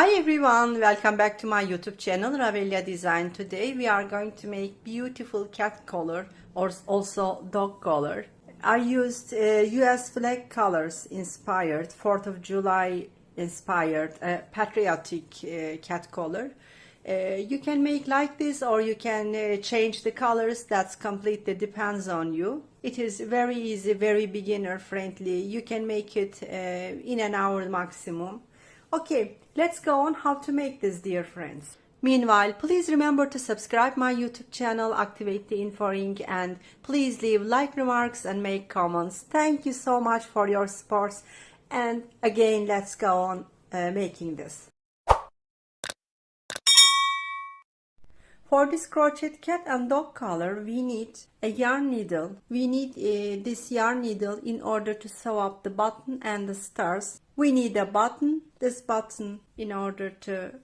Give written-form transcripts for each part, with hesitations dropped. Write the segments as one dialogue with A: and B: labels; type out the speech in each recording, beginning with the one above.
A: Hi everyone, welcome back to my YouTube channel Ravella Design. Today we are going to make beautiful cat collar or also dog collar. I used US flag colors inspired, 4th of July inspired patriotic cat collar. You can make like this or you can change the colors. That's completely depends on you. It is very easy, very beginner friendly. You can make it in an hour maximum. Okay, let's go on how to make this, dear friends. Meanwhile, please remember to subscribe my YouTube channel, activate the info ring, and please leave like remarks and make comments. Thank you so much for your support. And again, let's go on making this. For this crochet cat and dog collar, we need a yarn needle. We need this yarn needle in order to sew up the button and the stars. We need a button, this button, in order to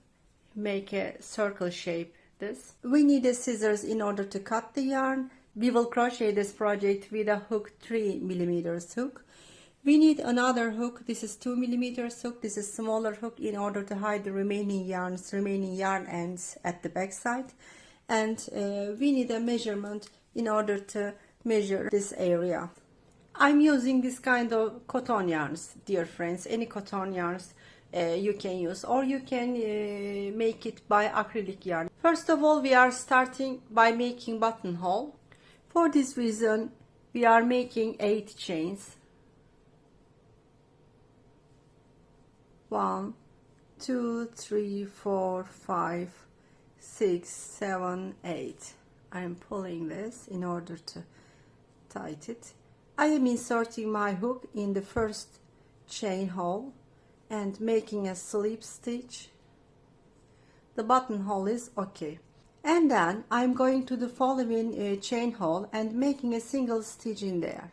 A: make a circle shape. This. We need a scissors in order to cut the yarn. We will crochet this project with a hook, 3mm hook. We need another hook. This is 2mm hook. This is smaller hook in order to hide the remaining yarn ends at the back side. And we need a measurement in order to measure this area. I'm using this kind of cotton yarns, dear friends. Any cotton yarns you can use, or you can make it by acrylic yarn. First of all, we are starting by making buttonhole. For this reason, we are making 8 chains. 1, 2, 3, 4, 5, 6, 7, 8. I am pulling this in order to tighten it. I am inserting my hook in the first chain hole and making a slip stitch. The buttonhole is okay. And then I'm going to the following chain hole and making a single stitch in there.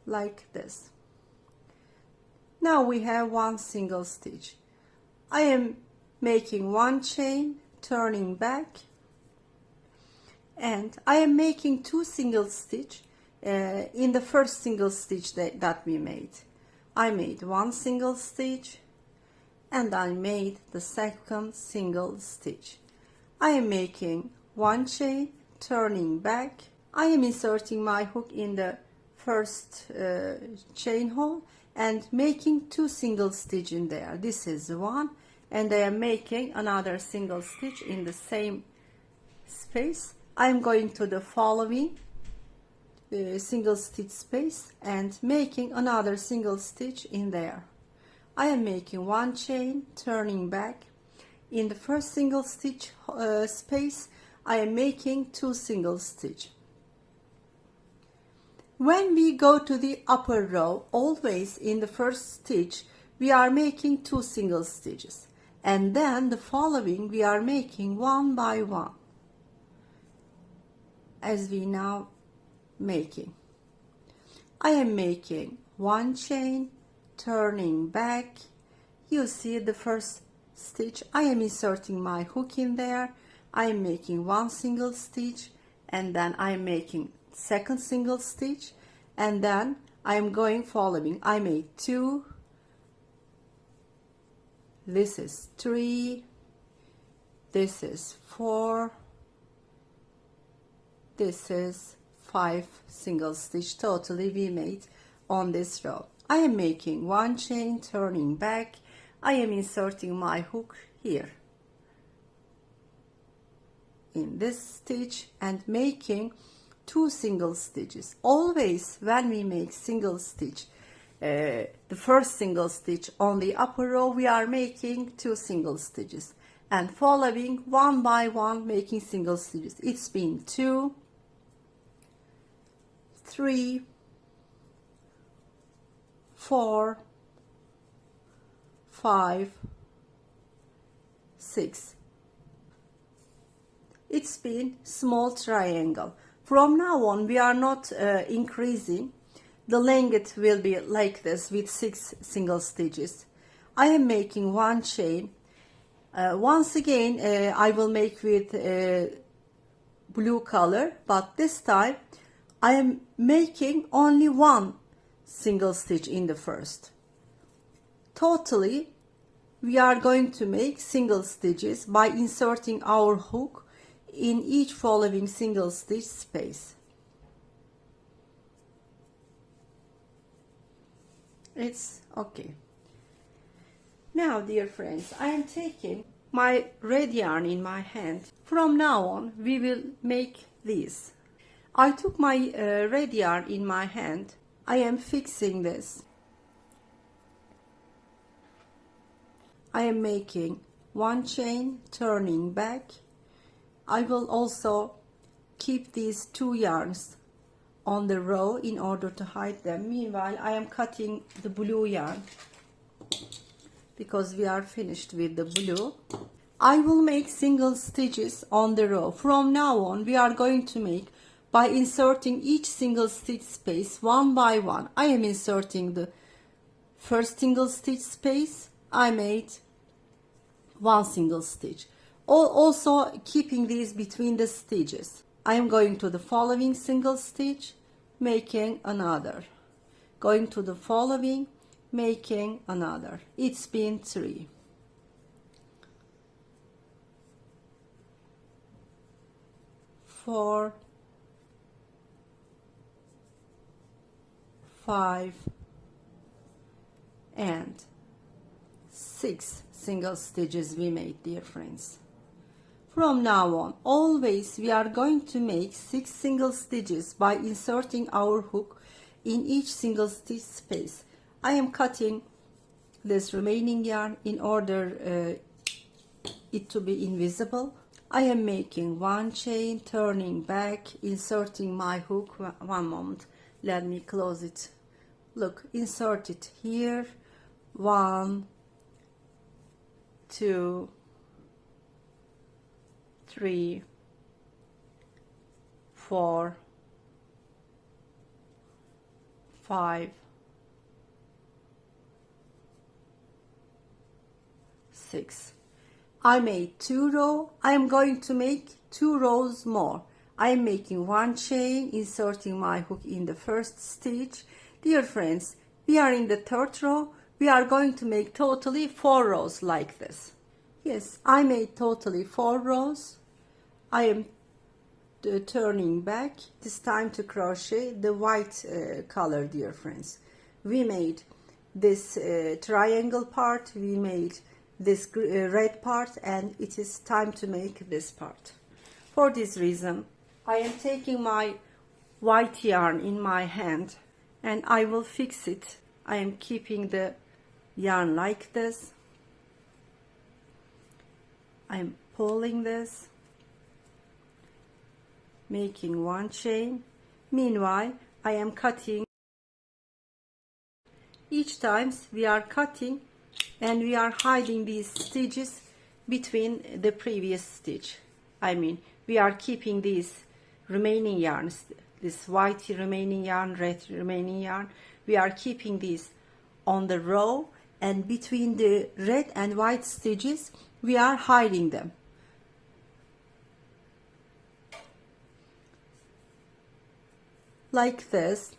A: Like this. Now we have one single stitch. I am making one chain, turning back, and I am making 2 single stitch in the first single stitch that we made. I made one single stitch and I made the second single stitch. I am making one chain, turning back. I am inserting my hook in the first chain hole and making 2 single stitch in there. This is one, and I am making another single stitch in the same space. I am going to the following single stitch space and making another single stitch in there. I am making one chain, turning back. In the first single stitch space, I am making 2 single stitch. When we go to the upper row, always in the first stitch, we are making 2 single stitches. And then the following, we are making one by one. As we now making. I am making one chain, turning back. You see the first stitch. I am inserting my hook in there. I am making one single stitch, and then I am making second single stitch, and then I am going following. I made 2. This is 3. This is 4. This is 5 single stitch totally we made on this row. I am making one chain, turning back. I am inserting my hook here in this stitch and making 2 single stitches. Always when we make single stitch, the first single stitch on the upper row, we are making 2 single stitches, and following one by one making single stitches. It's been 2, 3, 4, 5, 6. It's been small triangle. From now on, we are not increasing. The length will be like this with 6 single stitches. I am making one chain. Once again, I will make with blue color, but this time I am making only one single stitch in the first. Totally we are going to make single stitches by inserting our hook in each following single stitch space. It's okay. Now, dear friends, I am taking my red yarn in my hand. From now on, we will make these. I took my red yarn in my hand. I am fixing this. I am making one chain, turning back. I will also keep these two yarns on the row in order to hide them. Meanwhile, I am cutting the blue yarn because we are finished with the blue. I will make single stitches on the row. From now on, we are going to make by inserting each single stitch space one by one. I am inserting the first single stitch space. I made one single stitch. Also keeping these between the stitches. I am going to the following single stitch, making another. Going to the following, making another. It's been 3. 4, 5, and 6 single stitches we made, dear friends. From now on, always we are going to make 6 single stitches by inserting our hook in each single stitch space. I am cutting this remaining yarn in order it to be invisible. I am making one chain, turning back, inserting my hook. One moment, let me close it. Look, insert it here. 1, 2, 3, 4, 5, 6. I made 2 rows. I am going to make 2 rows more. I am making one chain, inserting my hook in the first stitch. Dear friends, we are in the 3rd row. We are going to make totally 4 rows like this. Yes, I made totally 4 rows. I am turning back. It is time to crochet the white color, dear friends. We made this triangle part, we made this red part, and it is time to make this part. For this reason, I am taking my white yarn in my hand and I will fix it. I am keeping the yarn like this. I am pulling this, making one chain. Meanwhile, I am cutting. Each time we are cutting and we are hiding these stitches between the previous stitch. I mean, we are keeping these remaining yarns, this white remaining yarn, red remaining yarn. We are keeping these on the row, and between the red and white stitches we are hiding them. Like this.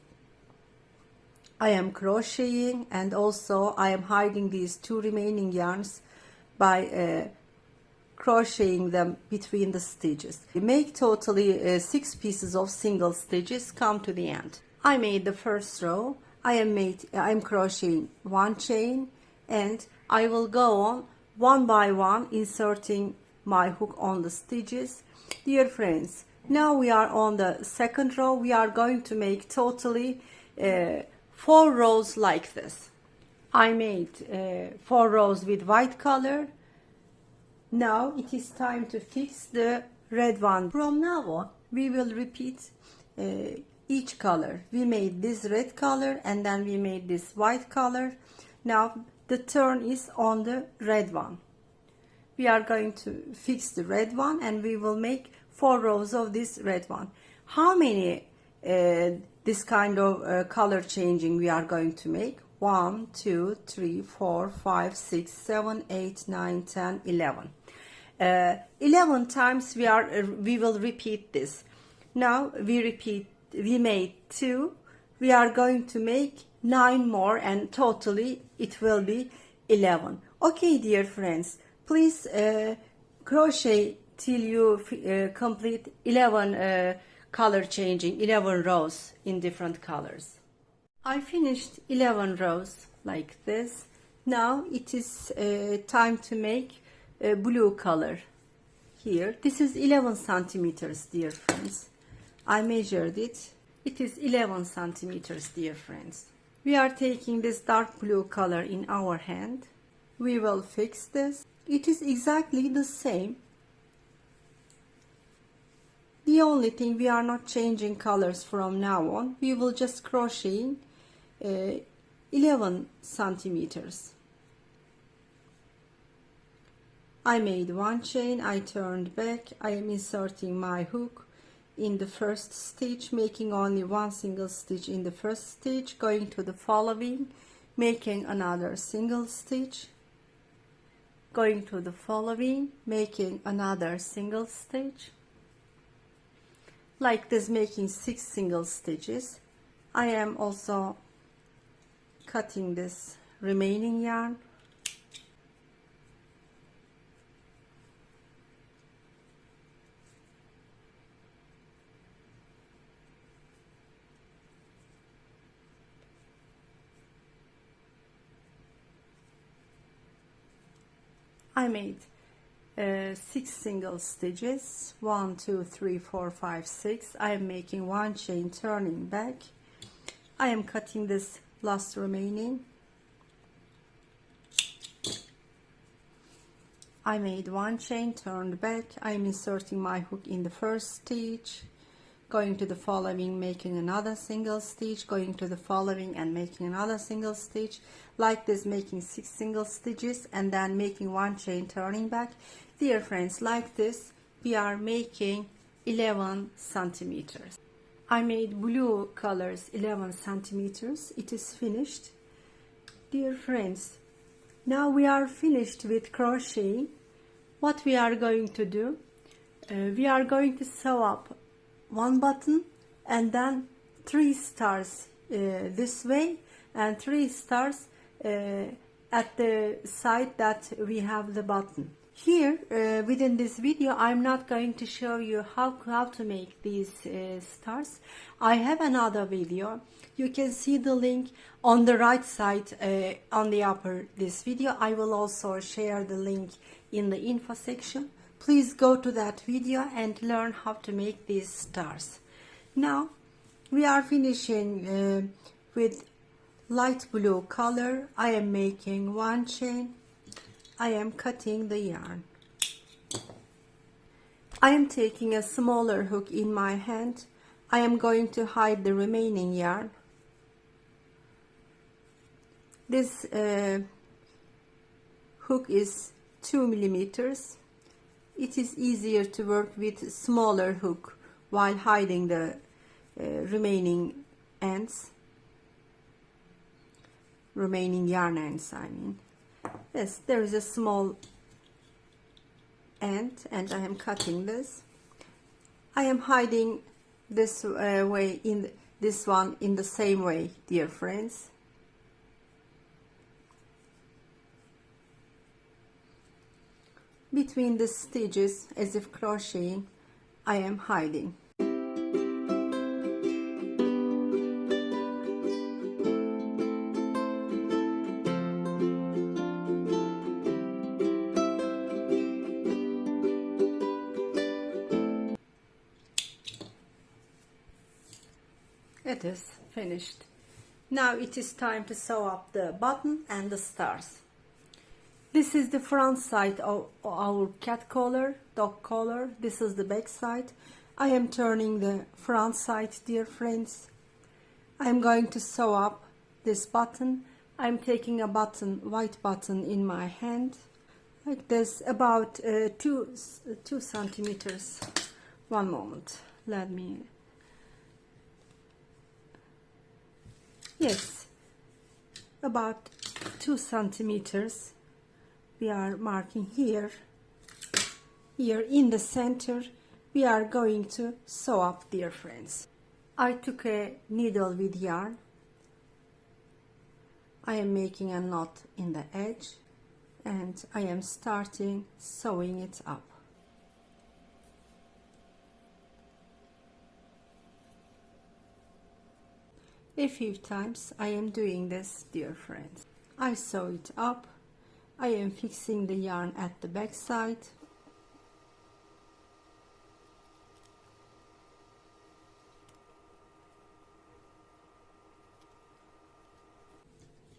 A: I am crocheting, and also I am hiding these 2 remaining yarns by crocheting them between the stitches. We make totally 6 pieces of single stitches. Come to the end. I made the first row. I am crocheting one chain, and I will go on one by one inserting my hook on the stitches. Dear friends, now we are on the 2nd row. We are going to make totally 4 rows like this. I made 4 rows with white color. Now it is time to fix the red one. From now on, we will repeat each color. We made this red color and then we made this white color. Now the turn is on the red one. We are going to fix the red one and we will make 4 rows of this red one. How many this kind of color changing we are going to make? 1, 2, 3, 4, 5, 6, 7, 8, 9, 10, 11. 11 times we will repeat this. Now we made 2. We are going to make 9 more, and totally it will be 11. Okay, dear friends, please crochet till you complete 11 color changing, 11 rows in different colors. I finished 11 rows like this. Now it is time to make a blue color. Here, this is 11 centimeters, dear friends. I measured it. It is 11 centimeters, dear friends. We are taking this dark blue color in our hand. We will fix this. It is exactly the same. The only thing, we are not changing colors from now on. We will just crochet 11 centimeters. I made one chain, I turned back, I am inserting my hook in the first stitch, making only one single stitch in the first stitch, going to the following, making another single stitch, going to the following, making another single stitch, like this, making 6 single stitches. I am also cutting this remaining yarn. I made 6 single stitches, 1 2 3 4 5 6. I am making one chain, turning back. I am cutting this last remaining. I made one chain, turned back. I am inserting my hook in the first stitch, going to the following, making another single stitch, going to the following and making another single stitch, like this, making 6 single stitches and then making one chain, turning back. Dear friends, like this we are making 11 centimeters. I made blue colors 11 centimeters. It is finished. Dear friends, now we are finished with crocheting. What we are going to do, we are going to sew up one button and then 3 stars this way and 3 stars at the side that we have the button. Here within this video I'm not going to show you how to make these stars. I have another video. You can see the link on the right side on the upper this video. I will also share the link in the info section. Please go to that video and learn how to make these stars. Now we are finishing with light blue color. I am making one chain. I am cutting the yarn. I am taking a smaller hook in my hand. I am going to hide the remaining yarn. This hook is 2 millimeters. It is easier to work with smaller hook while hiding the remaining ends, remaining yarn ends, I mean. Yes, there is a small end and I am cutting this. I am hiding this way in this one in the same way, dear friends. Between the stitches, as if crocheting, I am hiding. It is finished. Now it is time to sew up the button and the stars. This is the front side of our cat collar, dog collar. This is the back side. I am turning the front side, dear friends. I am going to sew up this button. I am taking a button, white button in my hand, like this, about 2 centimeters. One moment, let me. Yes, about 2 centimeters. We are marking here. Here in the center, we are going to sew up, dear friends. I took a needle with yarn. I am making a knot in the edge and I am starting sewing it up. A few times I am doing this, dear friends. I sew it up. I am fixing the yarn at the back side.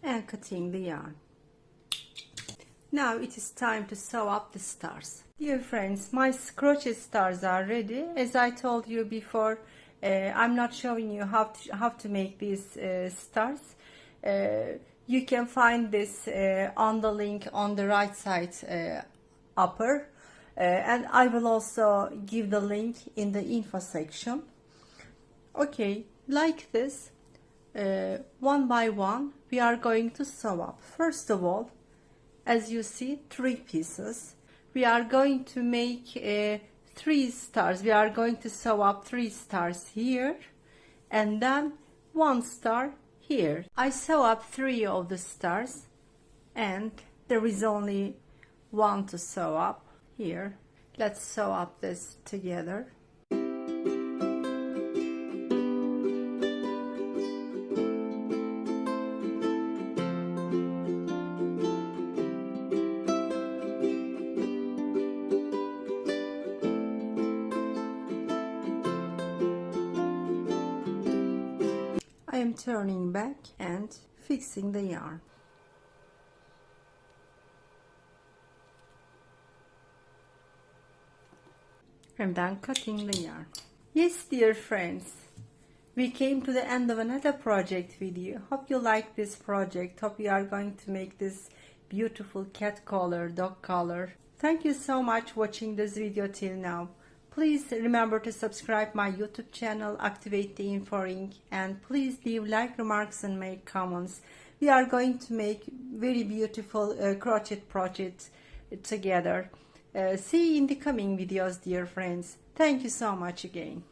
A: And cutting the yarn. Now it is time to sew up the stars. Dear friends, my crochet stars are ready. As I told you before, I'm not showing you how to make these stars. You can find this on the link on the right side upper, and I will also give the link in the info section. Okay, like this, one by one we are going to sew up. First of all, as you see, 3 pieces. We are going to make 3 stars. We are going to sew up 3 stars here and then 1 star here. I sew up 3 of the stars and there is only 1 to sew up here. Let's sew up this together. I am turning back and fixing the yarn. And then cutting the yarn. Yes, dear friends, we came to the end of another project video. Hope you like this project. Hope you are going to make this beautiful cat collar, dog collar. Thank you so much for watching this video till now. Please remember to subscribe my YouTube channel, activate the info ring, and please leave like, remarks and make comments. We are going to make very beautiful crochet project together. See you in the coming videos, dear friends. Thank you so much again.